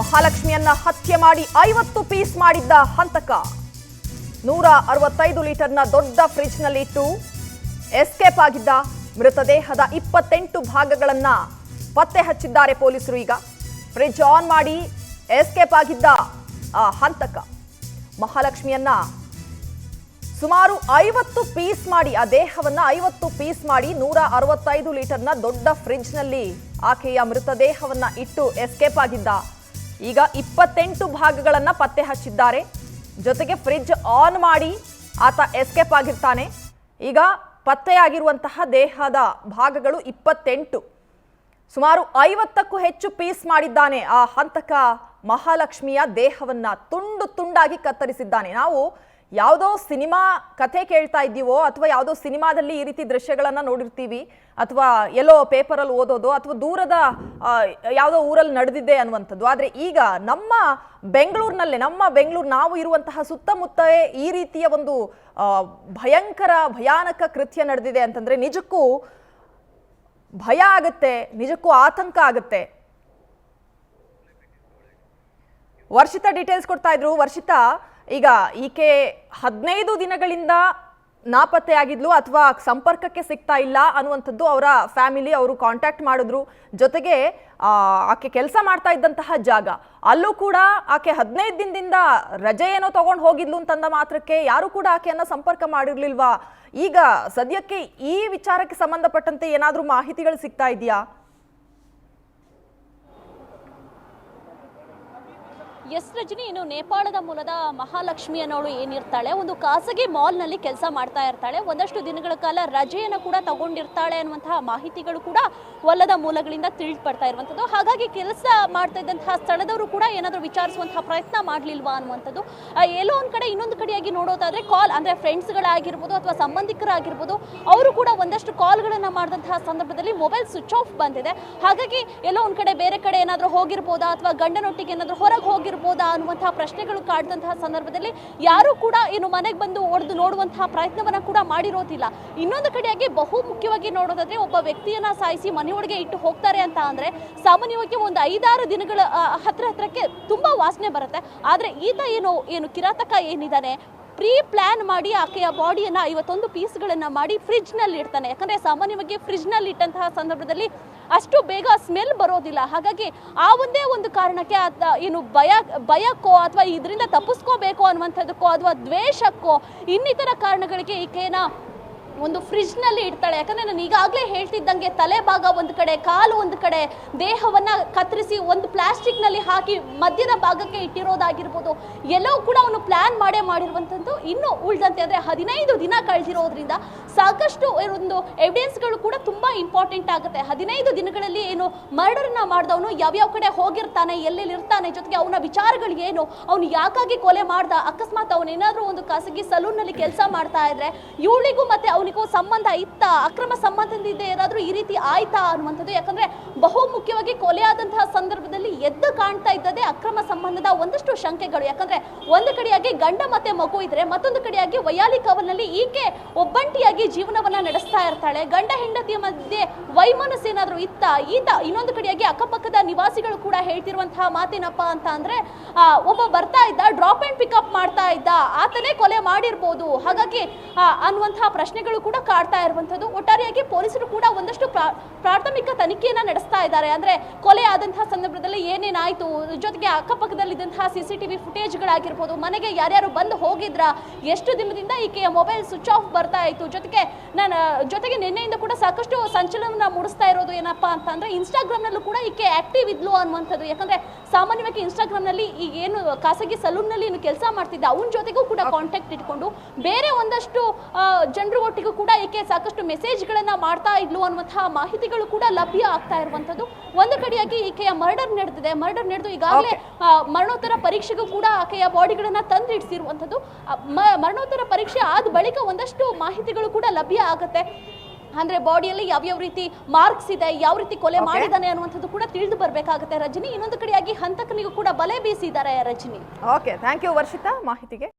ಮಹಾಲಕ್ಷ್ಮಿಯನ್ನ ಹತ್ಯೆ ಮಾಡಿ 50 ಪೀಸ್ ಮಾಡಿದ್ದ ಹಂತಕ 165 ಲೀಟರ್ನ ದೊಡ್ಡ ಫ್ರಿಡ್ಜ್ನಲ್ಲಿ ಇಟ್ಟು ಎಸ್ಕೇಪ್ ಆಗಿದ್ದ ಮೃತದೇಹದ 28 ಭಾಗಗಳನ್ನ ಪತ್ತೆ ಹಚ್ಚಿದ್ದಾರೆ ಪೊಲೀಸರು. ಈಗ ಫ್ರಿಡ್ಜ್ ಆನ್ ಮಾಡಿ ಎಸ್ಕೇಪ್ ಆಗಿದ್ದ ಹಂತಕ ಮಹಾಲಕ್ಷ್ಮಿಯನ್ನ ಸುಮಾರು 50 ಪೀಸ್ ಮಾಡಿ ಆ ದೇಹವನ್ನ 50 ಪೀಸ್ ಮಾಡಿ 165 ಲೀಟರ್ನ ದೊಡ್ಡ ಫ್ರಿಡ್ಜ್ನಲ್ಲಿ ಆಕೆಯ ಮೃತದೇಹವನ್ನ ಇಟ್ಟು ಎಸ್ಕೇಪ್ ಆಗಿದ್ದ. ಈಗ 28 ಭಾಗಗಳನ್ನ ಪತ್ತೆ ಹಚ್ಚಿದ್ದಾರೆ. ಜೊತೆಗೆ ಫ್ರಿಡ್ಜ್ ಆನ್ ಮಾಡಿ ಆತ ಎಸ್ಕೇಪ್ ಆಗಿರ್ತಾನೆ. ಈಗ ಪತ್ತೆಯಾಗಿರುವಂತಹ ದೇಹದ ಭಾಗಗಳು 28, ಸುಮಾರು 50ಕ್ಕೂ ಹೆಚ್ಚು ಪೀಸ್ ಮಾಡಿದ್ದಾನೆ. ಆ ಹಂತಕ ಮಹಾಲಕ್ಷ್ಮಿಯ ದೇಹವನ್ನ ತುಂಡು ತುಂಡಾಗಿ ಕತ್ತರಿಸಿದ್ದಾನೆ. ನಾವು ಯಾವುದೋ ಸಿನಿಮಾ ಕಥೆ ಕೇಳ್ತಾ ಇದ್ದೀವೋ ಅಥವಾ ಯಾವುದೋ ಸಿನಿಮಾದಲ್ಲಿ ಈ ರೀತಿ ದೃಶ್ಯಗಳನ್ನ ನೋಡಿರ್ತೀವಿ, ಅಥವಾ ಎಲ್ಲೋ ಪೇಪರಲ್ಲಿ ಓದೋದು, ಅಥವಾ ದೂರದ ಯಾವುದೋ ಊರಲ್ಲಿ ನಡೆದಿದೆ ಅನ್ನುವಂಥದ್ದು. ಆದರೆ ಈಗ ನಮ್ಮ ಬೆಂಗಳೂರಿನಲ್ಲೇ, ನಾವು ಇರುವಂತಹ ಸುತ್ತಮುತ್ತ ಈ ರೀತಿಯ ಒಂದು ಭಯಾನಕ ಕೃತ್ಯ ನಡೆದಿದೆ ಅಂತಂದ್ರೆ ನಿಜಕ್ಕೂ ಭಯ ಆಗುತ್ತೆ, ನಿಜಕ್ಕೂ ಆತಂಕ ಆಗುತ್ತೆ. ವರ್ಷಿತಾ ಡೀಟೇಲ್ಸ್ ಕೊಡ್ತಾ ಇದ್ರು. ವರ್ಷಿತಾ, ಈಗ ಈಕೆ 15 ದಿನಗಳಿಂದ ನಾಪತ್ತೆ ಆಗಿದ್ಲು ಅಥವಾ ಸಂಪರ್ಕಕ್ಕೆ ಸಿಗ್ತಾ ಇಲ್ಲ ಅನ್ನುವಂಥದ್ದು ಅವರ ಫ್ಯಾಮಿಲಿ. ಅವರು ಕಾಂಟ್ಯಾಕ್ಟ್ ಮಾಡಿದ್ರು. ಜೊತೆಗೆ ಆಕೆ ಕೆಲಸ ಮಾಡ್ತಾ ಇದ್ದಂತಹ ಜಾಗ ಅಲ್ಲೂ ಕೂಡ ಆಕೆ 15 ದಿನದಿಂದ ರಜೆ ಏನೋ ತಗೊಂಡು ಹೋಗಿದ್ಲು ಅಂತಂದ ಮಾತ್ರಕ್ಕೆ ಯಾರು ಕೂಡ ಆಕೆಯನ್ನ ಸಂಪರ್ಕ ಮಾಡಿರ್ಲಿಲ್ವಾ? ಈಗ ಸದ್ಯಕ್ಕೆ ಈ ವಿಚಾರಕ್ಕೆ ಸಂಬಂಧಪಟ್ಟಂತೆ ಏನಾದ್ರೂ ಮಾಹಿತಿಗಳು ಸಿಗ್ತಾ ಇದೆಯಾ? ಎಸ್ ರಜನಿ, ಇನ್ನು ನೇಪಾಳದ ಮೂಲದ ಮಹಾಲಕ್ಷ್ಮಿ ಅನ್ನೋಳು ಏನಿರ್ತಾಳೆ, ಒಂದು ಖಾಸಗಿ ಮಾಲ್ನಲ್ಲಿ ಕೆಲಸ ಮಾಡ್ತಾ ಇರ್ತಾಳೆ. ಒಂದಷ್ಟು ದಿನಗಳ ಕಾಲ ರಜೆಯನ್ನು ಕೂಡ ತಗೊಂಡಿರ್ತಾಳೆ ಅನ್ನುವಂತಹ ಮಾಹಿತಿಗಳು ಕೂಡ ಹೊಲದ ಮೂಲಗಳಿಂದ ತಿಳಿದು ಬರ್ತಾ ಇರುವಂಥದ್ದು. ಹಾಗಾಗಿ ಕೆಲಸ ಮಾಡ್ತಾ ಇದ್ದಂತಹ ಸ್ಥಳದವರು ಕೂಡ ಏನಾದರೂ ವಿಚಾರಿಸುವಂತಹ ಪ್ರಯತ್ನ ಮಾಡಲಿಲ್ವಾ ಅನ್ನುವಂಥದ್ದು. ಎಲ್ಲೋ ಒಂದು ಕಡೆ ಇನ್ನೊಂದು ಕಡೆಯಾಗಿ ನೋಡೋದಾದ್ರೆ ಕಾಲ್ ಅಂದರೆ ಫ್ರೆಂಡ್ಸ್ಗಳಾಗಿರ್ಬೋದು ಅಥವಾ ಸಂಬಂಧಿಕರಾಗಿರ್ಬೋದು, ಅವರು ಕೂಡ ಒಂದಷ್ಟು ಕಾಲ್ಗಳನ್ನು ಮಾಡಿದಂತಹ ಸಂದರ್ಭದಲ್ಲಿ ಮೊಬೈಲ್ ಸ್ವಿಚ್ ಆಫ್ ಬಂದಿದೆ. ಹಾಗಾಗಿ ಎಲ್ಲೋ ಒಂದು ಕಡೆ ಬೇರೆ ಕಡೆ ಏನಾದರೂ ಹೋಗಿರ್ಬೋದಾ ಅಥವಾ ಗಂಡನೊಟ್ಟಿಗೆ ಏನಾದರೂ ಹೊರಗೆ ಹೋಗಿರ್ಬೋದು ಅನ್ನುವಂತಹ ಪ್ರಶ್ನೆಗಳು ಕಾಡ್ದಂತಹ ಸಂದರ್ಭದಲ್ಲಿ ಯಾರು ಕೂಡ ಏನು ಮನೆಗೆ ಬಂದು ಒಡೆದು ನೋಡುವಂತಹ ಪ್ರಯತ್ನವನ್ನ ಕೂಡ ಮಾಡಿರೋದಿಲ್ಲ. ಇನ್ನೊಂದು ಕಡೆಯಾಗಿ ಬಹು ಮುಖ್ಯವಾಗಿ ನೋಡೋದಾದ್ರೆ, ಒಬ್ಬ ವ್ಯಕ್ತಿಯನ್ನ ಸಾಯಿಸಿ ಮನೆಯೊಳಗೆ ಇಟ್ಟು ಹೋಗ್ತಾರೆ ಅಂತ ಅಂದ್ರೆ ಸಾಮಾನ್ಯವಾಗಿ ಒಂದು 5-6 ದಿನಗಳ ಹತ್ರಕ್ಕೆ ತುಂಬಾ ವಾಸನೆ ಬರುತ್ತೆ. ಆದ್ರೆ ಈತ ಏನು ಕಿರಾತಕ ಏನಿದ್ದಾನೆ, ಪ್ರೀ ಪ್ಲಾನ್ ಮಾಡಿ ಆಕೆಯ ಬಾಡಿಯನ್ನ 51 ಪೀಸ್ಗಳನ್ನ ಮಾಡಿ ಫ್ರಿಡ್ಜ್ನಲ್ಲಿ ಇಡ್ತಾನೆ. ಯಾಕಂದ್ರೆ ಸಾಮಾನ್ಯವಾಗಿ ಫ್ರಿಡ್ಜ್ನಲ್ಲಿ ಇಟ್ಟಂತಹ ಸಂದರ್ಭದಲ್ಲಿ ಅಷ್ಟು ಬೇಗ ಸ್ಮೆಲ್ ಬರೋದಿಲ್ಲ. ಹಾಗಾಗಿ ಆ ಒಂದೇ ಒಂದು ಕಾರಣಕ್ಕೆ ಏನು ಭಯಕ್ಕೋ ಅಥವಾ ಇದರಿಂದ ತಪ್ಪಿಸ್ಕೋಬೇಕು ಅನ್ನುವಂಥದ್ದಕ್ಕೋ ಅಥವಾ ದ್ವೇಷಕ್ಕೋ ಇನ್ನಿತರ ಕಾರಣಗಳಿಗೆ ಈಕೆನ ಒಂದು ಫ್ರಿಡ್ಜ್ನಲ್ಲಿ ಇಡ್ತಾಳೆ. ಯಾಕಂದ್ರೆ ನಾನು ಈಗಾಗಲೇ ಹೇಳ್ತಿದ್ದಂಗೆ ತಲೆ ಭಾಗ ಒಂದು ಕಡೆ, ಕಾಲು ಒಂದು ಕಡೆ, ದೇಹವನ್ನ ಕತ್ತರಿಸಿ ಒಂದು ಪ್ಲಾಸ್ಟಿಕ್ನಲ್ಲಿ ಹಾಕಿ ಮಧ್ಯದ ಭಾಗಕ್ಕೆ ಇಟ್ಟಿರೋದಾಗಿರ್ಬೋದು, ಎಲ್ಲವೂ ಕೂಡ ಅವನು ಪ್ಲಾನ್ ಮಾಡಿರುವಂಥದ್ದು. ಇನ್ನು ಉಳಿದಂತೆ ಅಂದರೆ 15 ದಿನ ಕಳೆದಿರೋದ್ರಿಂದ ಸಾಕಷ್ಟು ಒಂದು ಎವಿಡೆನ್ಸ್ಗಳು ಕೂಡ ತುಂಬ ಇಂಪಾರ್ಟೆಂಟ್ ಆಗುತ್ತೆ. 15 ದಿನಗಳಲ್ಲಿ ಏನು ಮರ್ಡರ್ನ ಮಾಡಿದವನು ಯಾವ್ಯಾವ ಕಡೆ ಹೋಗಿರ್ತಾನೆ, ಎಲ್ಲೆಲ್ಲಿ ಇರ್ತಾನೆ, ಜೊತೆಗೆ ಅವನ ವಿಚಾರಗಳು ಏನು, ಅವನು ಯಾಕಾಗಿ ಕೊಲೆ ಮಾಡ್ದ, ಅಕಸ್ಮಾತ್ ಅವನೇನಾದರೂ ಒಂದು ಖಾಸಗಿ ಸಲೂನ್ನಲ್ಲಿ ಕೆಲಸ ಮಾಡ್ತಾ ಇದ್ರೆ ಇವಳಿಗೂ ಮತ್ತೆ ಅವನಿಗೂ ಸಂಬಂಧ ಇತ್ತ, ಅಕ್ರಮ ಸಂಬಂಧದಿಂದ ಏನಾದರೂ ಈ ರೀತಿ ಆಯ್ತಾ ಅನ್ನುವಂಥದ್ದು. ಯಾಕಂದ್ರೆ ಬಹು ಮುಖ್ಯವಾಗಿ ಕೊಲೆ ಆದಂತಹ ಸಂದರ್ಭದಲ್ಲಿ ಎದ್ದು ಕಾಣ್ತಾ ಇದ್ದದೇ ಅಕ್ರಮ ಸಂಬಂಧದ ಒಂದಷ್ಟು ಶಂಕೆಗಳು. ಯಾಕಂದ್ರೆ ಒಂದು ಕಡೆಯಾಗಿ ಗಂಡ ಮತ್ತೆ ಮಗು ಇದ್ರೆ, ಮತ್ತೊಂದು ಕಡೆಯಾಗಿ ವೈಯಾಲಿ ಕಾವಲ್ನಲ್ಲಿ ಈಕೆ ಒಬ್ಬಂಟಿಯಾಗಿ ಜೀವನವನ್ನ ನಡೆಸ್ತಾ ಇರ್ತಾಳೆ. ಗಂಡ ಹೆಂಡತಿಯ ಮಧ್ಯೆ ವೈಮನಸ್ಸು ಏನಾದರೂ ಇತ್ತ, ಈತ ಇನ್ನೊಂದು ಕಡೆಯಾಗಿ ಅಕ್ಕಪಕ್ಕದ ನಿವಾಸಿಗಳು ಕೂಡ ಹೇಳ್ತಿರುವಂತಹ ಮಾತೇನಪ್ಪ ಅಂತ ಅಂದ್ರೆ, ಒಬ್ಬ ಬರ್ತಾ ಇದ್ದ, ಡ್ರಾಪ್ ಅಂಡ್ ಪಿಕಪ್ ಮಾಡ್ತಾ ಇದ್ದ, ಆತನೇ ಕೊಲೆ ಮಾಡಿರ್ಬೋದು. ಹಾಗಾಗಿ ಅನ್ನುವಂತಹ ಪ್ರಶ್ನೆಗಳು ಕೂಡ ಕಾಡ್ತಾ ಇರುವಂಥದ್ದು. ಒಟ್ಟಾರೆಯಾಗಿ ಪೊಲೀಸರು ಕೂಡ ಒಂದಷ್ಟು ಪ್ರಾಥಮಿಕ ತನಿಖೆಯನ್ನ ನಡೆಸ್ತಾ ಇದ್ದಾರೆ. ಅಂದ್ರೆ ಕೊಲೆ ಆದಂತಹ ಸಂದರ್ಭದಲ್ಲಿ ಏನೇನಾಯ್ತು, ಜೊತೆಗೆ ಅಕ್ಕಪಕ್ಕದಲ್ಲಿದ್ದಂತಹ CCTV ಫುಟೇಜ್ಗಳಾಗಿರ್ಬೋದು, ಮನೆಗೆ ಯಾರ್ಯಾರು ಬಂದು ಹೋಗಿದ್ರ, ಎಷ್ಟು ದಿನದಿಂದ ಈಕೆಯ ಮೊಬೈಲ್ ಸ್ವಿಚ್ ಆಫ್ ಬರ್ತಾ ಇತ್ತು, ಜೊತೆಗೆ ನಿನ್ನೆಯಿಂದ ಕೂಡ ಸಾಕಷ್ಟು ಸಂಚಲನ ಮೂಡಿಸ್ತಾ ಇರೋದು ಏನಪ್ಪಾ ಅಂತ ಅಂದ್ರೆ ಇನ್ಸ್ಟಾಗ್ರಾಮ್ನಲ್ಲೂ ಕೂಡ ಈಕೆ ಆಕ್ಟಿವ್ ಇದ್ಲು ಅನ್ನುವಂಥದ್ದು. ಯಾಕಂದ್ರೆ ಸಾಮಾನ್ಯವಾಗಿ ಇನ್ಸ್ಟಾಗ್ರಾಮ್ನಲ್ಲಿ ಈಗ ಏನು ಖಾಸಗಿ ಸಲೂನ್ನಲ್ಲಿ ಏನು ಕೆಲಸ ಮಾಡ್ತಿದ್ದ ಅವನ ಜೊತೆಗೂ ಕೂಡ ಕಾಂಟ್ಯಾಕ್ಟ್ ಇಟ್ಕೊಂಡು ಬೇರೆ ಒಂದಷ್ಟು ಜನರ ಒಟ್ಟಿಗೂ ಕೂಡ ಈಕೆ ಸಾಕಷ್ಟು ಮೆಸೇಜ್ಗಳನ್ನ ಮಾಡ್ತಾ ಇದ್ಲು ಅನ್ನುವಂತಹ ಮಾಹಿತಿಗಳು ಕೂಡ ಲಭ್ಯ ಆಗ್ತಾ ಇರುವಂಥದ್ದು. ಒಂದು ಕಡೆಯಾಗಿ ಈಕೆಯ ಮರ್ಡರ್ ನಡೆದು ಈಗಾಗಲೇ ಮರಣೋತ್ತರ ಪರೀಕ್ಷೆಗೂ ಕೂಡ ಆಕೆಯ ಬಾಡಿಗಳನ್ನ ತಂದು ಇಡಿಸಿರುವಂಥದ್ದು. ಮರಣೋತ್ತರ ಪರೀಕ್ಷೆ ಆದ ಬಳಿಕ ಒಂದಷ್ಟು ಮಾಹಿತಿಗಳು ಕೂಡ ಲಭ್ಯ ಆಗುತ್ತೆ. ಅಂದ್ರೆ ಬಾಡಿಯಲ್ಲಿ ಯಾವ್ಯಾವ ರೀತಿ ಮಾರ್ಕ್ಸ್ ಇದೆ, ಯಾವ ರೀತಿ ಕೊಲೆ ಮಾಡಿದಾನೆ ಅನ್ನುವಂಥದ್ದು ಕೂಡ ತಿಳಿದು ಬರಬೇಕಾಗುತ್ತೆ ರಜನಿ. ಇನ್ನೊಂದು ಕಡೆಯಾಗಿ ಹಂತಕನಿಗೂ ಕೂಡ ಬಲೆ ಬೀಸಿದ್ದಾರೆ Rajani. Okay, thank you Varshitha ಮಾಹಿತಿಗೆ.